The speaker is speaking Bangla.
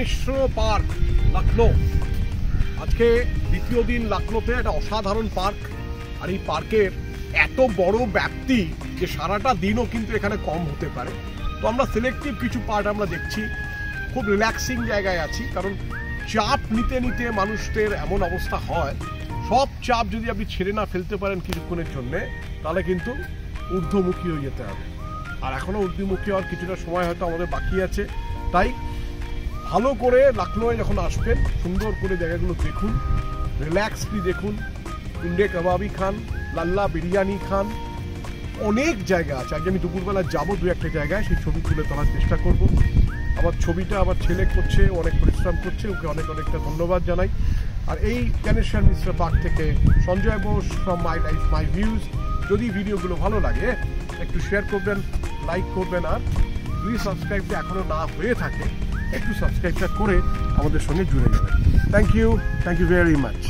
মিশ্র পার্ক লখনৌ। আজকে দ্বিতীয় দিন লখনৌতে, একটা অসাধারণ পার্ক। আর এই পার্কের এত বড় ব্যাপ্তি যে সারাটা দিনও কিন্তু এখানে কম হতে পারে। তো আমরা সিলেক্টিভ কিছু পার্ট আমরা দেখছি, খুব রিল্যাক্সিং জায়গায় আছি, কারণ চাপ নিতে নিতে মানুষদের এমন অবস্থা হয়, সব চাপ যদি আপনি ছেড়ে না ফেলতে পারেন কিছুক্ষণের জন্যে, তাহলে কিন্তু ঊর্ধ্বমুখী হয়ে যেতে হবে। আর এখনও ঊর্ধ্বমুখী হওয়ার কিছুটা সময় হয়তো আমাদের বাকি আছে। তাই ভালো করে লখনৌয়ে যখন আসবেন, সুন্দর করে জায়গাগুলো দেখুন, রিল্যাক্সলি দেখুন, টুন্ডে কাবাবি খান, লাল্লা বিরিয়ানি খান, অনেক জায়গা আছে। আজকে আমি দুপুরবেলা যাবো দু একটা জায়গায়, সেই ছবি তুলে তোলার চেষ্টা করব। আমার ছবিটা আমার ছেলে করছে, অনেক পরিশ্রম করছে, ওকে অনেকটা ধন্যবাদ জানাই। আর এই জ্ঞানেশ্বর মিশ্র পার্ক থেকে Sanjay Bose from my life my views. যদি ভিডিওগুলো ভালো লাগে একটু শেয়ার করবেন, লাইক করবেন, আর যদি সাবস্ক্রাইবটা এখনও না হয়ে থাকে একটু সাবস্ক্রাইবটা করে আমাদের সঙ্গে জুড়ে যাবেন। Thank you very much.